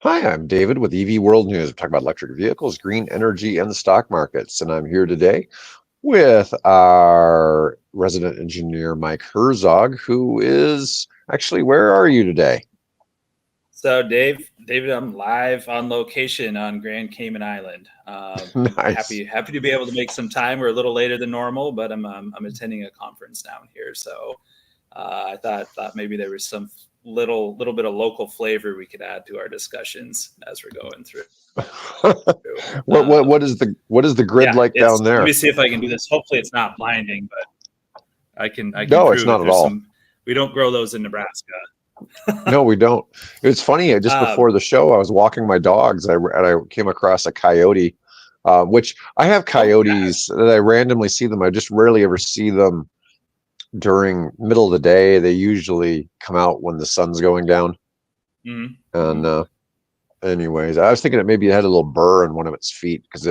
Hi, I'm David with EV World News. We're talking about electric vehicles, green energy, and the stock markets. And I'm here today with our resident engineer, Mike Herzog, who is actually, where are you today? So, David, I'm live on location on Grand Cayman Island. Nice. Happy to be able to make some time. We're a little later than normal, but I'm attending a conference down here, so I thought maybe there was some little bit of local flavor we could add to our discussions as we're going through. What is the grid Yeah, like it's. down Let me there? see if I can do this. Hopefully, it's not blinding, but I can No, it's prove not it. at There's all. some. We don't grow those in Nebraska. No, we don't. It's funny. Just Um, before the show, I was walking my dogs. I came across a coyote, which I have oh yeah. coyotes that I randomly see them. I just rarely ever see them during middle of the day. They usually come out when the sun's going down. Mm-hmm. And Mm-hmm. anyways, I was thinking that maybe it had a little burr in one of its feet because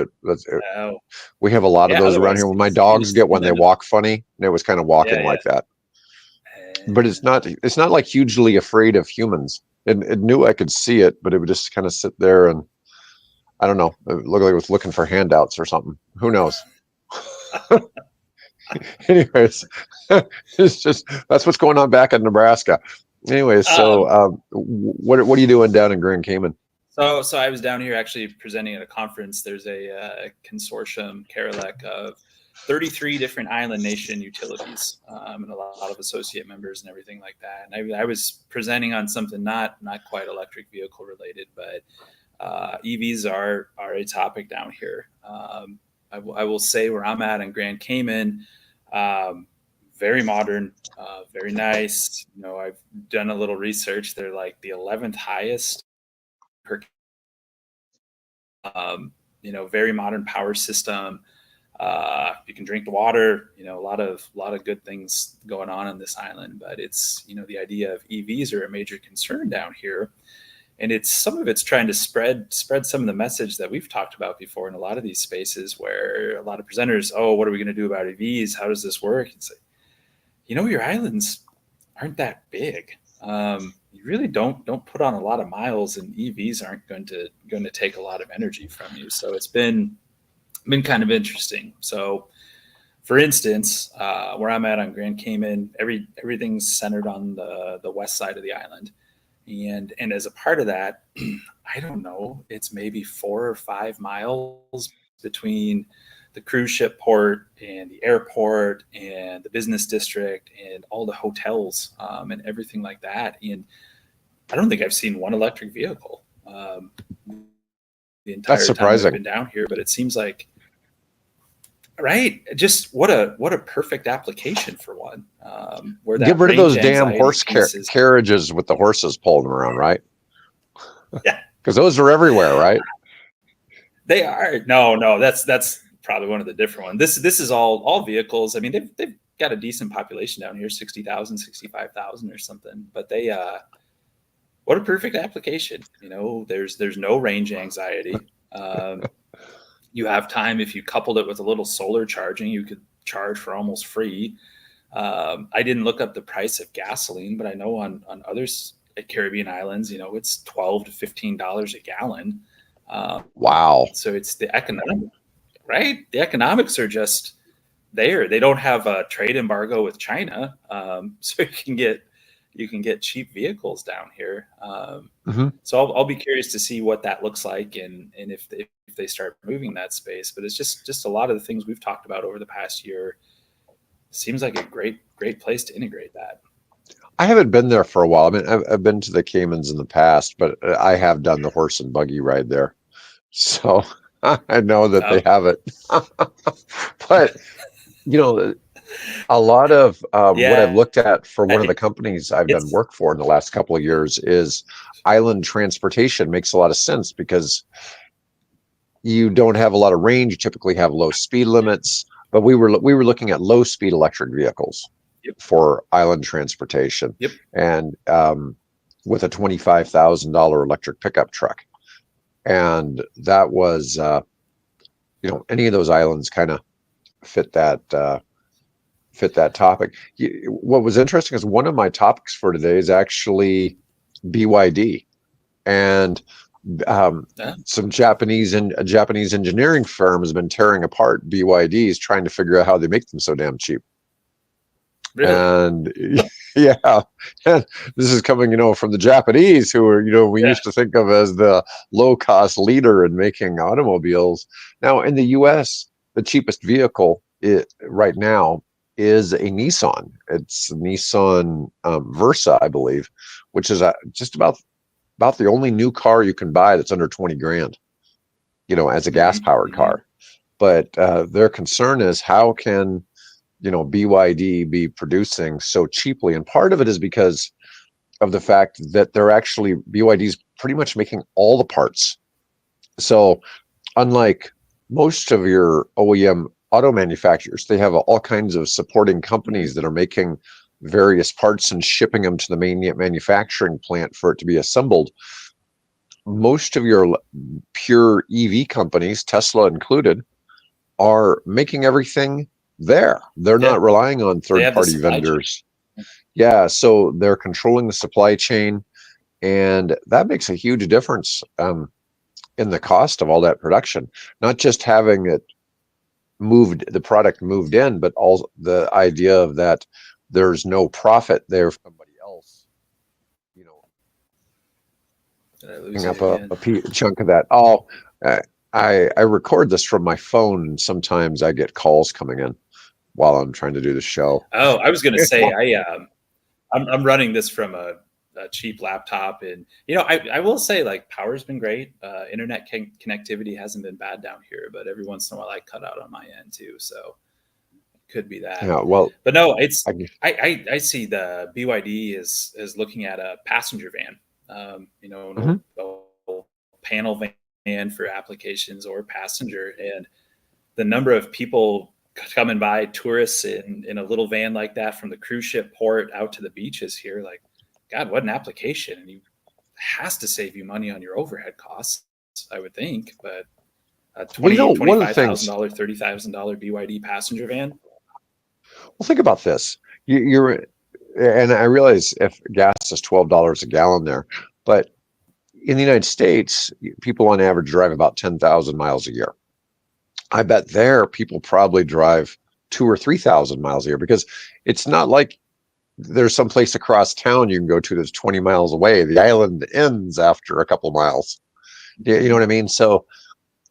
Oh we have a lot of yeah. those around here. Otherwise, When my it's, you're dogs just get when seeing they them. walk funny, and it was kind of walking Yeah, like that. But it's yeah. not. It's not like hugely afraid of humans. It knew I could see it, but it would just kind of sit there and I don't know. It looked like it was looking for handouts or something. Who knows? Anyways, it's just that's what's going on back in Nebraska. Anyways, so Um, what are you doing down in Grand Cayman? so I was down here actually presenting at a conference. There's a consortium, Carolec, of 33 different island nation utilities, and a lot of associate members and everything like that. And I was presenting on something not quite electric vehicle related, but EVs are a topic down here. I will say where I'm at in Grand Cayman, um, very modern, very nice. I've done a little research. They're like the 11th highest per, very modern power system. You can drink the water. A lot of good things going on this island. But it's the idea of EVs are a major concern down here, and it's some of it's trying to spread some of the message that we've talked about before in a lot of these spaces where a lot of presenters, oh, what are we going to do about EVs? How does this work? It's like, your islands aren't that big. You really don't put on a lot of miles, and EVs aren't going to take a lot of energy from you. So it's been kind of interesting. So, for instance, where I'm at on Grand Cayman, everything's centered on the west side of the island, and as a part of that, I don't know, it's maybe 4 or 5 miles between the cruise ship port and the airport and the business district and all the hotels, and everything like that. And I don't think I've seen one electric vehicle, the That's entire time that I've surprising. been down here. But it seems like, right, just what a perfect application for one, where Get that rid of range those damn anxiety horse piece is. carriages with the horses pulling them around, right? Yeah, Because those are everywhere, right? they are. No, that's probably one of the different ones. This is all vehicles. I mean, they've got a decent population down here, 60,000, 65,000, or something. But they what a perfect application. There's no range anxiety. You have time. If you coupled it with a little solar charging, you could charge for almost free. I didn't look up the price of gasoline, but I know on others at Caribbean islands, it's $12 to $15 a gallon. Wow. So it's the economic, right? The economics are just there. They don't have a trade embargo with China, so you can get cheap vehicles down here. Hmm. So I'll be curious to see what that looks like, and if they start moving that space. But it's just a lot of the things we've talked about over the past year. Seems like a great place to integrate that. I haven't been there for a while. I mean, I've been to the Caymans in the past, but I have done the horse and buggy ride there. So I know that they Oh, have it. But, you know, a lot of what I've yeah, looked at for one of the it, companies I've done it's work for in the last couple of years is island transportation makes a lot of sense because you don't have a lot of range. You typically have low speed limits, but we were looking at low speed electric vehicles yep, for island transportation, yep. and with a $25,000 electric pickup truck, and that was any of those islands kind of fit that fit that topic. What was interesting is one of my topics for today is actually BYD, and Yeah. Some Japanese engineering firm has been tearing apart BYDs, trying to figure out how they make them so damn cheap. Really? And yeah, this is coming, from the Japanese, who are, we Yeah. used to think of as the low cost leader in making automobiles. Now in the US, the cheapest vehicle right now is a Nissan. It's a Nissan Versa, I believe, which is just about the only new car you can buy that's under 20 grand, as a gas powered car. But their concern is, how can BYD be producing so cheaply? And part of it is because of the fact that BYD's pretty much making all the parts. So unlike most of your OEM auto manufacturers, they have all kinds of supporting companies that are making various parts and shipping them to the main manufacturing plant for it to be assembled. Most of your pure EV companies, Tesla included, are making everything there. They're Yeah. not relying on They have the third-party supply chain. vendors. Yeah, so they're controlling the supply chain, and that makes a huge difference in the cost of all that production. Not just having the product moved in, but all the idea of that there's no profit there for somebody else, Did I lose picking you up again? a chunk of that. Oh, I record this from my phone, and sometimes I get calls coming in while I'm trying to do the show. Oh, I was going to say, I'm running this from a cheap laptop, and I will say, like, power's been great. Internet connectivity hasn't been bad down here, but every once in a while I cut out on my end too, so it could be that. Yeah, well, But no, I see the BYD is looking at a passenger van, mhm. a panel van for applications or passenger, and the number of people coming by, tourists in a little van like that from the cruise ship port out to the beaches here, like, God, what an application. And it has to save you money on your overhead costs, I would think. But a Well, one of the things. $25,000, $30,000 BYD passenger van. Well, think about this. You're, and I realize if gas is $12 a gallon there, but in the United States, people on average drive about 10,000 miles a year. I bet there people probably drive 2 or 3 thousand miles a year, because it's not like there's some place across town you can go to that's 20 miles away. The island ends after a couple miles. You know what I mean? So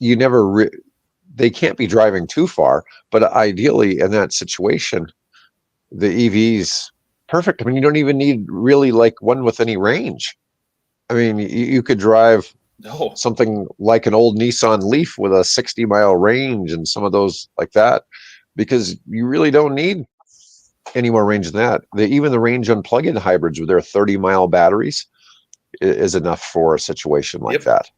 you never, they can't be driving too far, but ideally in that situation, the EV's perfect. I mean, you don't even need really like one with any range. I mean, you could drive No. something like an old Nissan Leaf with a 60-mile range and some of those like that, because you really don't need any more range than that. Even the range on plug-in hybrids with their 30-mile batteries is enough for a situation like that.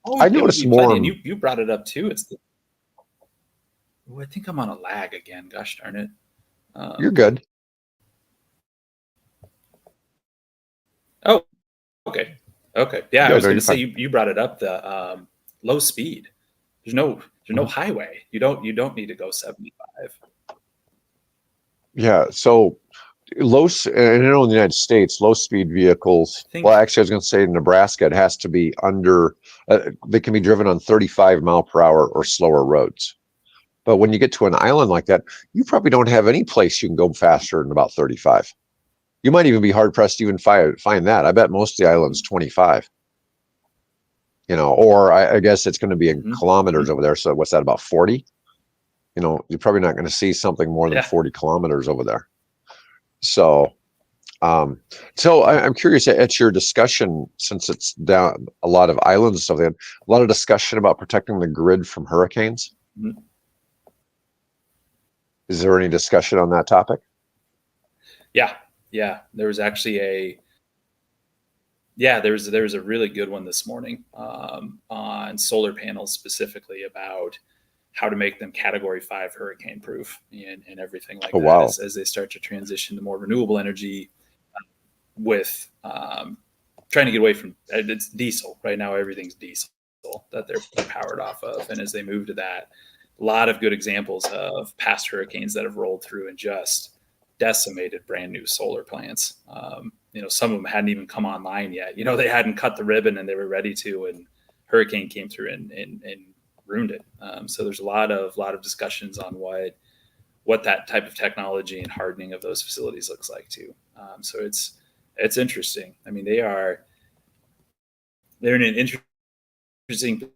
Oh, I it would noticed be more. plenty. And you brought it up too. I think I'm on a lag again. Gosh darn it. You're good. Oh, okay. Yeah, I No, was no, going you're to say, fine. you brought it up, the low speed. There's no highway. You don't need to go 75. Yeah. So and I know in the United States, low speed vehicles. I Well, think, actually, I was going to say in Nebraska, it has to be under. They can be driven on 35 mile per hour or slower roads. But when you get to an island like that, you probably don't have any place you can go faster than about 35. You might even be hard pressed to even find that. I bet most of the islands 25. Or I guess it's going to be in kilometers over there. So what's that, about 40? You're probably not going to see something more than 40 kilometers over there. So, I'm curious at your discussion, since it's down a lot of islands and stuff, a lot of discussion about protecting the grid from hurricanes. Mhm. Is there any discussion on that topic? Yeah. There was actually there was a really good one this morning on solar panels, specifically about how to make them Category 5 hurricane proof and everything like Oh, that, wow. as they start to transition to more renewable energy, with trying to get away from it's diesel right now. Everything's diesel that they're powered off of, and as they move to that, a lot of good examples of past hurricanes that have rolled through and just decimated brand new solar plants. Some of them hadn't even come online yet. They hadn't cut the ribbon and they were ready to, and hurricane came through and ruined it. So there's a lot of discussions on what that type of technology and hardening of those facilities looks like too. So it's interesting. I mean, they're in an interesting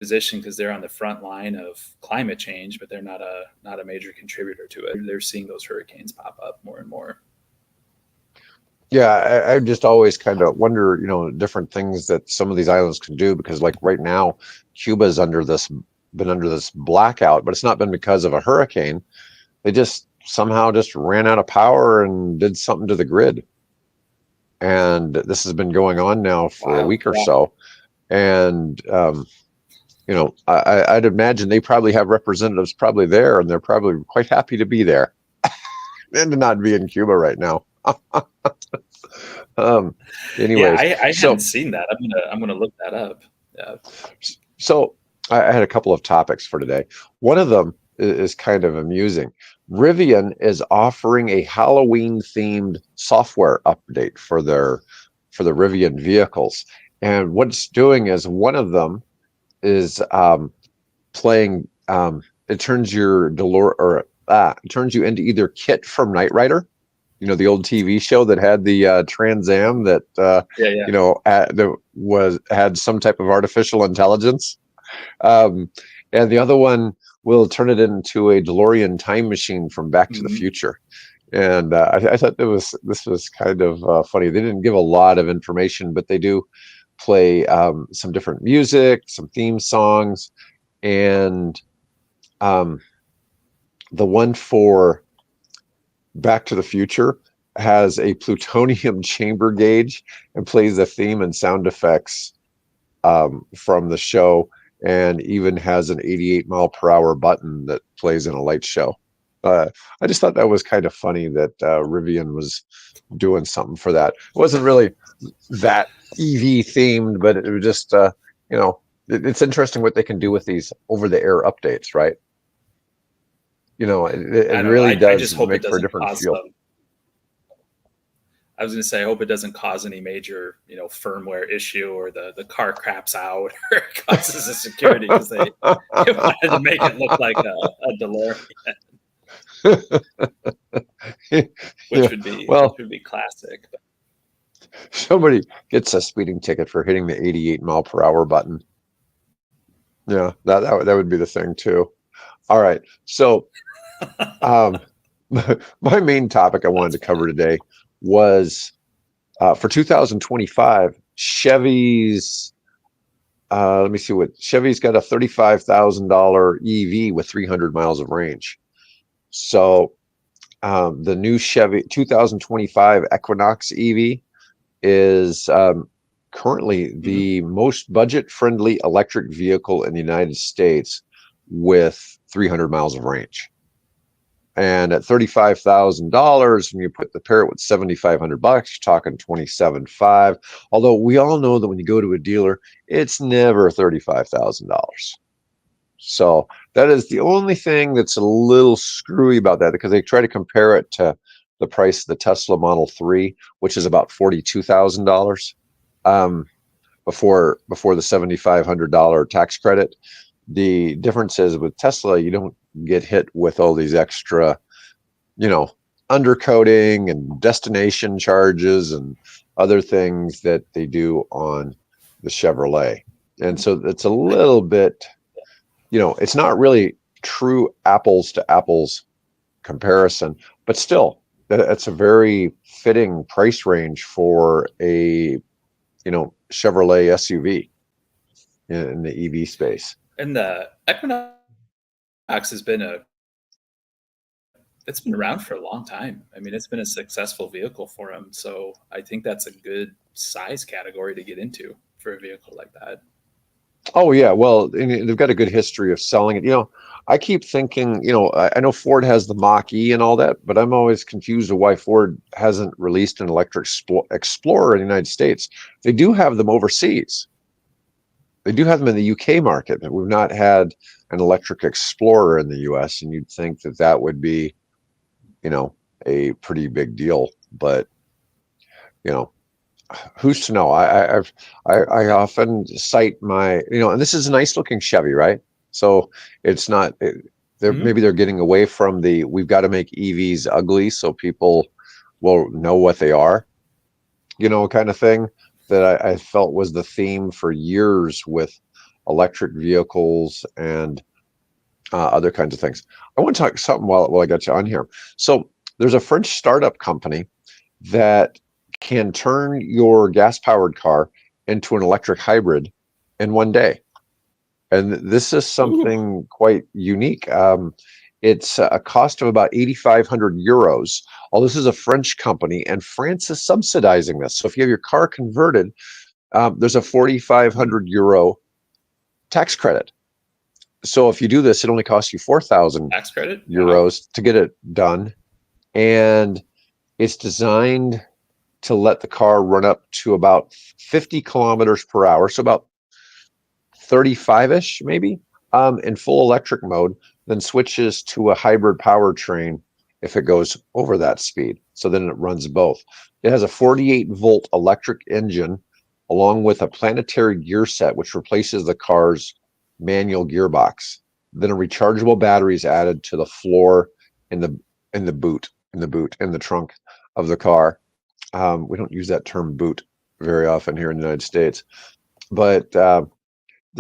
position because they're on the front line of climate change, but they're not a major contributor to it. They're seeing those hurricanes pop up more and more. Yeah, I just always kind of wonder, different things that some of these islands can do, because like right now, Cuba's been under this blackout, but it's not been because of a hurricane. They just somehow just ran out of power and did something to the grid. And this has been going on now for a week or so. And, I'd imagine they probably have representatives probably there, and they're probably quite happy to be there and to not be in Cuba right now. Anyways, I haven't seen that. I'm gonna look that up. Yeah. So I had a couple of topics for today. One of them is kind of amusing. Rivian is offering a Halloween themed software update for the Rivian vehicles, and what it's doing is one of them is playing. It turns it turns you into either Kit from Knight Rider, the old TV show that had the Trans Am that had some type of artificial intelligence, and the other one will turn it into a DeLorean time machine from Back to the Future. And I thought this was kind of funny. They didn't give a lot of information, but they do play some different music, some theme songs, and the one for Back to the Future has a plutonium chamber gauge and plays the theme and sound effects from the show, and even has an 88-mile-per-hour button that plays in a light show. I just thought that was kind of funny that Rivian was doing something for that. It wasn't really that EV themed, but it was just, it's interesting what they can do with these over-the-air updates, right? It really does. I just hope make it for a doesn't different feel. I was going to say, I hope it doesn't cause any major, firmware issue, or the car craps out, or it causes a security, because they wanted to make it look like a DeLorean, which would be classic. Somebody gets a speeding ticket for hitting the 88-mile-per-hour button. Yeah, that would be the thing too. All right, so my main topic I wanted to cover today was for 2025, Chevy's. Let me see what Chevy's got, a $35,000 EV with 300 miles of range. So the new Chevy 2025 Equinox EV is currently the most budget-friendly electric vehicle in the United States with 300 miles of range. And at $35,000, when you pair it with $7,500, you're talking $27,500. Although we all know that when you go to a dealer, it's never $35,000. So that is the only thing that's a little screwy about that, because they try to compare it to the price of the Tesla Model 3, which is about $42,000 before the $7,500 tax credit. The difference is with Tesla, you don't get hit with all these extra, undercoating and destination charges and other things that they do on the Chevrolet. And so it's a little bit, it's not really true apples to apples comparison, but still, that's a very fitting price range for a, Chevrolet SUV in the EV space. And the Equinox has been it's been around for a long time. I mean, it's been a successful vehicle for them. So I think that's a good size category to get into for a vehicle like that. Oh yeah, well, they've got a good history of selling it. I keep thinking, I know Ford has the Mach-E and all that, but I'm always confused of why Ford hasn't released an electric Explorer in the United States. They do have them overseas. They do have them in the UK market, but we've not had an electric Explorer in the US, and you'd think that would be, a pretty big deal. But who's to know? I often cite my, and this is a nice looking Chevy, right? So it's not, maybe they're getting away from we've got to make EVs ugly so people will know what they are, kind of thing that I felt was the theme for years with electric vehicles and other kinds of things. I want to talk something while I got you on here. So there's a French startup company that can turn your gas-powered car into an electric hybrid in one day. And this is something quite unique. It's a cost of about 8,500 euros. Oh, this is a French company, and France is subsidizing this. So if you have your car converted, there's a 4,500 euro tax credit. So if you do this, it only costs you 4,000 tax credit euros to get it done. And it's designed to let the car run up to about 50 kilometers per hour. So about 35-ish maybe in full electric mode, then switches to a hybrid powertrain if it goes over that speed. So then it runs both. It has a 48-volt electric engine along with a planetary gear set, which replaces the car's manual gearbox. Then a rechargeable battery is added to the floor in the trunk of the car. We don't use that term boot very often here in the United States, but the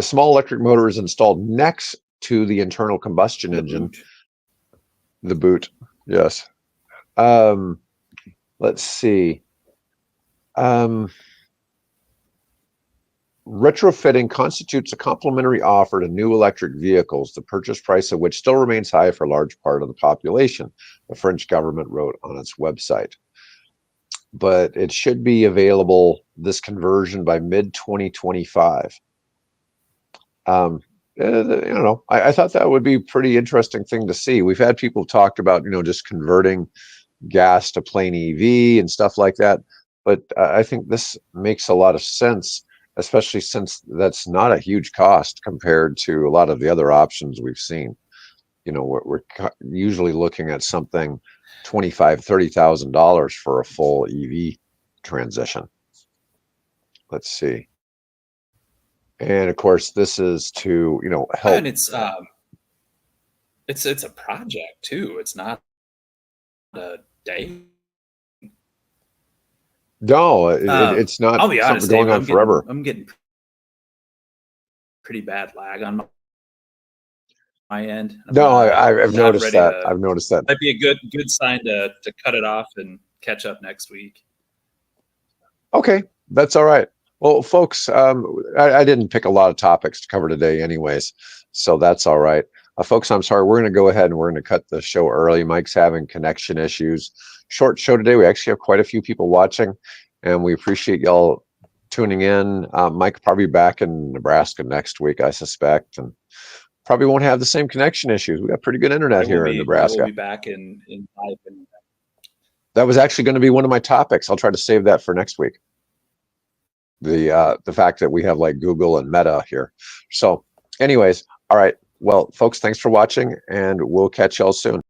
small electric motor is installed next to the internal combustion engine. The boot, yes. Let's see. Retrofitting constitutes a complimentary offer to new electric vehicles, the purchase price of which still remains high for a large part of the population, the French government wrote on its website. But it should be available, this conversion, by mid-2025. I thought that would be a pretty interesting thing to see. We've had people talked about, just converting gas to plain EV and stuff like that. But I think this makes a lot of sense, especially since that's not a huge cost compared to a lot of the other options we've seen. We're usually looking at something $25,000-$30,000 for a full EV transition. Let's see. And of course, this is to help. And it's a project too. It's not a day. No, it's not. I'll be honest, something going Dave, on forever. I'm getting pretty bad lag on my end. I've noticed that. I've noticed that. Might be a good sign to cut it off and catch up next week. Okay, that's all right. Well, folks, I didn't pick a lot of topics to cover today anyways, so that's all right. Folks, I'm sorry. We're going to go ahead and we're going to cut the show early. Mike's having connection issues. Short show today. We actually have quite a few people watching, and we appreciate y'all tuning in. Mike probably back in Nebraska next week, I suspect, and probably won't have the same connection issues. We got pretty good internet here in Nebraska. We'll be back in live. That was actually going to be one of my topics. I'll try to save that for next week. The fact that we have like Google and Meta here. So anyways, all right. Well, folks, thanks for watching, and we'll catch y'all soon.